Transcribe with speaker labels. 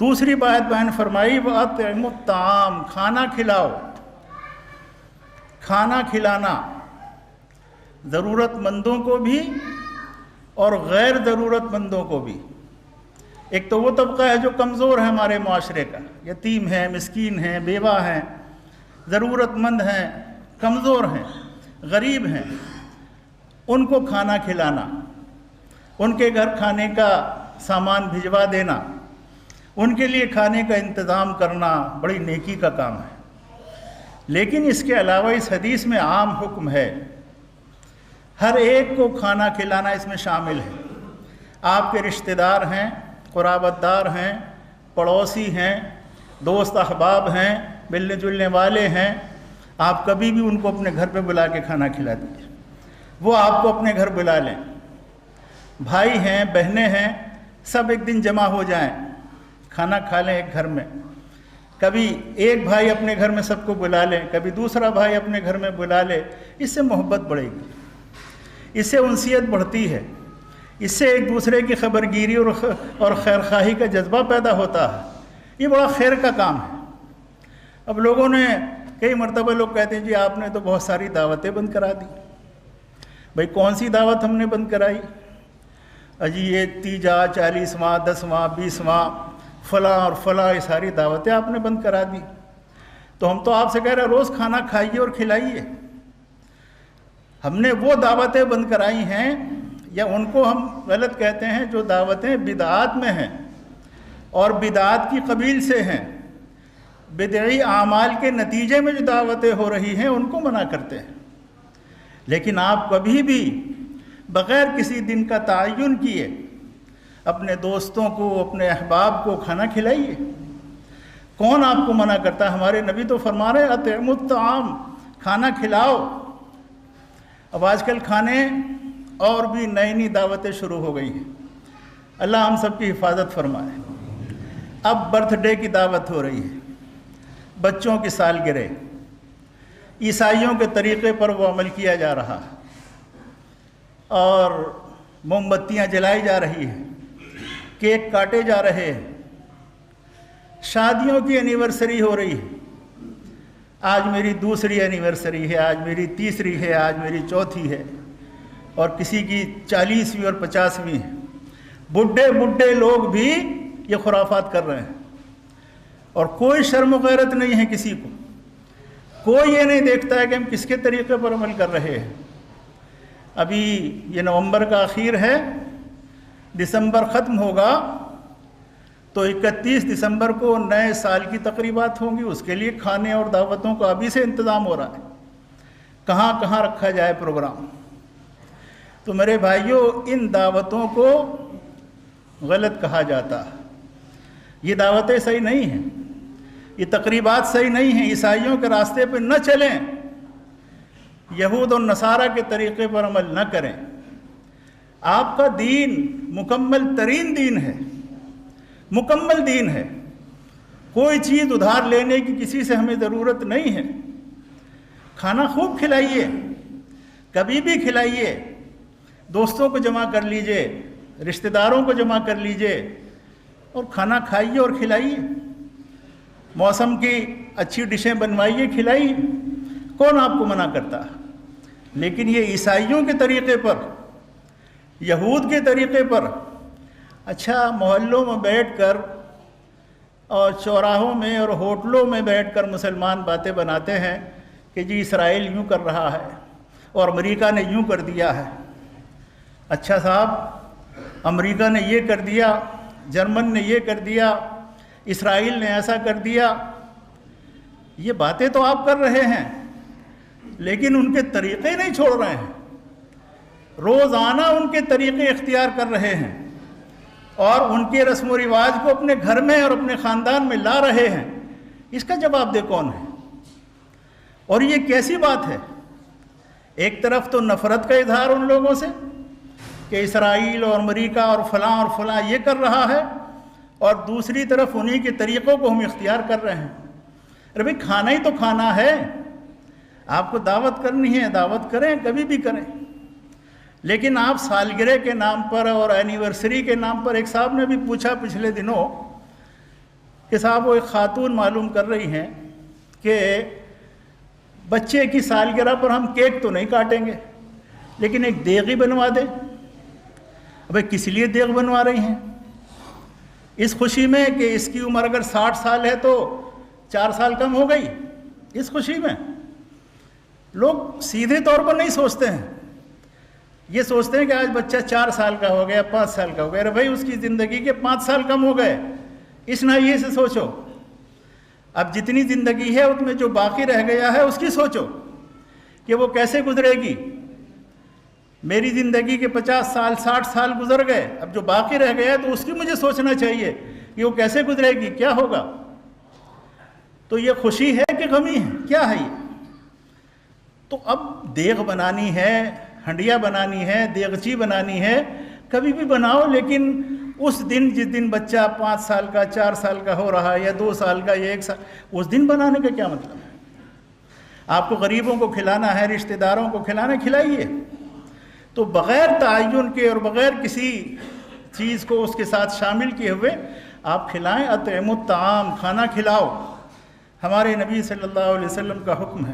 Speaker 1: دوسری بات بیان فرمائی وَأَطْعِمُوا الطَّعَامَ، کھانا کھلاؤ۔ کھانا کھلانا ضرورت مندوں کو بھی اور غیر ضرورت مندوں کو بھی۔ ایک تو وہ طبقہ ہے جو کمزور ہے ہمارے معاشرے کا، یتیم ہیں، مسکین ہیں، بیوہ ہیں، ضرورت مند ہیں، کمزور ہیں، غریب ہیں، ان کو کھانا کھلانا، ان کے گھر کھانے کا سامان بھجوا دینا، ان کے لیے کھانے کا انتظام کرنا بڑی نیکی کا کام ہے۔ لیکن اس کے علاوہ اس حدیث میں عام حکم ہے، ہر ایک کو کھانا کھلانا اس میں شامل ہے۔ آپ کے رشتہ دار ہیں، قرابت دار ہیں، پڑوسی ہیں، دوست احباب ہیں، ملنے جلنے والے ہیں، آپ کبھی بھی ان کو اپنے گھر پہ بلا کے کھانا کھلا دیجیے، وہ آپ کو اپنے گھر بلا لیں۔ بھائی ہیں، بہنیں ہیں، سب ایک دن جمع ہو جائیں، کھانا کھا لیں ایک گھر میں۔ کبھی ایک بھائی اپنے گھر میں سب کو بلا لیں، کبھی دوسرا بھائی اپنے گھر میں بلا لے، اس سے محبت بڑھے گی، اس سے انسیت بڑھتی ہے، اس سے ایک دوسرے کی خبرگیری اور خیرخواہی کا جذبہ پیدا ہوتا ہے۔ یہ بڑا خیر کا کام ہے۔ اب لوگوں نے کئی مرتبہ لوگ کہتے ہیں جی آپ نے تو بہت ساری دعوتیں بند کرا دی۔ بھئی کون سی دعوت ہم نے بند کرائی؟ اجی یہ 30واں، 40واں، 10واں، 20واں، فلاں اور فلاں، یہ ساری دعوتیں آپ نے بند کرا دی۔ تو ہم تو آپ سے کہہ رہے ہیں روز کھانا کھائیے اور کھلائیے۔ ہم نے وہ دعوتیں بند کرائی ہیں، یا ان کو ہم غلط کہتے ہیں، جو دعوتیں بدعات میں ہیں اور بدعات کی قبیل سے ہیں، بدعی اعمال کے نتیجے میں جو دعوتیں ہو رہی ہیں ان کو منع کرتے ہیں۔ لیکن آپ کبھی بھی بغیر کسی دن کا تعین کیے اپنے دوستوں کو، اپنے احباب کو کھانا کھلائیے۔ کون آپ کو منع کرتا ہے؟ ہمارے نبی تو فرما رہے ہیں اطعموا الطعام، کھانا کھلاؤ۔ اب آج کل کھانے اور بھی نئی نئی دعوتیں شروع ہو گئی ہیں، اللہ ہم سب کی حفاظت فرمائے۔ اب برتھ ڈے کی دعوت ہو رہی ہے، بچوں کی سالگرہ، عیسائیوں کے طریقے پر وہ عمل کیا جا رہا ہے، اور موم بتیاں جلائی جا رہی ہیں، کیک کاٹے جا رہے ہیں، شادیوں کی اینیورسری ہو رہی ہے۔ آج میری دوسری اینیورسری ہے، آج میری تیسری ہے، آج میری چوتھی ہے، اور کسی کی 40ویں اور 50ویں ہے۔ بڈھے لوگ بھی یہ خرافات کر رہے ہیں، اور کوئی شرم و غیرت نہیں ہے کسی کو، کوئی یہ نہیں دیکھتا ہے کہ ہم کس کے طریقے پر عمل کر رہے ہیں۔ ابھی یہ نومبر کا آخر ہے، دسمبر ختم ہوگا تو 31 دسمبر کو نئے سال کی تقریبات ہوں گی، اس کے لیے کھانے اور دعوتوں کا ابھی سے انتظام ہو رہا ہے، کہاں کہاں رکھا جائے پروگرام۔ تو میرے بھائیوں، ان دعوتوں کو غلط کہا جاتا ہے، یہ دعوتیں صحیح نہیں ہیں، یہ تقریبات صحیح نہیں ہیں، عیسائیوں کے راستے پہ نہ چلیں، یہود اور نصارہ کے طریقے پر عمل نہ کریں۔ آپ کا دین مکمل ترین دین ہے، مکمل دین ہے، کوئی چیز ادھار لینے کی کسی سے ہمیں ضرورت نہیں ہے۔ کھانا خوب کھلائیے، کبھی بھی کھلائیے، دوستوں کو جمع کر لیجئے، رشتہ داروں کو جمع کر لیجئے، اور کھانا کھائیے اور کھلائیے۔ موسم کی اچھی ڈشیں بنوائیے، کھلائیے، کون آپ کو منع کرتا؟ لیکن یہ عیسائیوں کے طریقے پر، یہود کے طریقے پر، اچھا محلوں میں بیٹھ کر اور چوراہوں میں اور ہوٹلوں میں بیٹھ کر مسلمان باتیں بناتے ہیں کہ جی اسرائیل یوں کر رہا ہے اور امریکہ نے یوں کر دیا ہے۔ اچھا صاحب، امریکہ نے یہ کر دیا، جرمن نے یہ کر دیا، اسرائیل نے ایسا کر دیا، یہ باتیں تو آپ کر رہے ہیں، لیکن ان کے طریقے نہیں چھوڑ رہے ہیں، روزانہ ان کے طریقے اختیار کر رہے ہیں، اور ان کے رسم و رواج کو اپنے گھر میں اور اپنے خاندان میں لا رہے ہیں۔ اس کا جواب دہ کون ہے؟ اور یہ کیسی بات ہے؟ ایک طرف تو نفرت کا اظہار ان لوگوں سے کہ اسرائیل اور امریکہ اور فلاں یہ کر رہا ہے، اور دوسری طرف انہی کے طریقوں کو ہم اختیار کر رہے ہیں۔ ارے بھئی کھانا ہی تو کھانا ہے، آپ کو دعوت کرنی ہے دعوت کریں، کبھی بھی کریں، لیکن آپ سالگرہ کے نام پر اور اینیورسری کے نام پر، ایک صاحب نے بھی پوچھا پچھلے دنوں کہ صاحب وہ ایک خاتون معلوم کر رہی ہیں کہ بچے کی سالگرہ پر ہم کیک تو نہیں کاٹیں گے لیکن ایک دیگ ہی بنوا دیں۔ ابھی کس لیے دیگ بنوا رہی ہیں؟ اس خوشی میں کہ اس کی عمر اگر 60 سال ہے تو 4 سال کم ہو گئی، اس خوشی میں؟ لوگ سیدھے طور پر نہیں سوچتے ہیں، یہ سوچتے ہیں کہ آج بچہ 4 سال کا ہو گیا، 5 سال کا ہو گیا، ارے بھائی اس کی زندگی کے 5 سال کم ہو گئے، اس ناحیے سے سوچو۔ اب جتنی زندگی ہے اس میں جو باقی رہ گیا ہے اس کی سوچو کہ وہ کیسے گزرے گی۔ میری زندگی کے 50 سال 60 سال گزر گئے، اب جو باقی رہ گیا ہے تو اس کی مجھے سوچنا چاہیے کہ وہ کیسے گزرے گی، کیا ہوگا۔ تو یہ خوشی ہے کہ غمی ہے، کیا ہے یہ؟ تو اب دیگ بنانی ہے، ہنڈیا بنانی ہے، دیگچی بنانی ہے، کبھی بھی بناؤ، لیکن اس دن جس دن بچہ 5 سال کا 4 سال کا ہو رہا ہے یا 2 سال کا یا 1 سال، اس دن بنانے کا کیا مطلب ہے؟ آپ کو غریبوں کو کھلانا ہے، رشتہ داروں کو کھلانا، کھلائیے۔ تو بغیر تعین کے اور بغیر کسی چیز کو اس کے ساتھ شامل کیے ہوئے آپ کھلائیں۔ اطعموا الطعام، کھانا کھلاؤ، ہمارے نبی صلی اللہ علیہ وسلم کا حکم ہے۔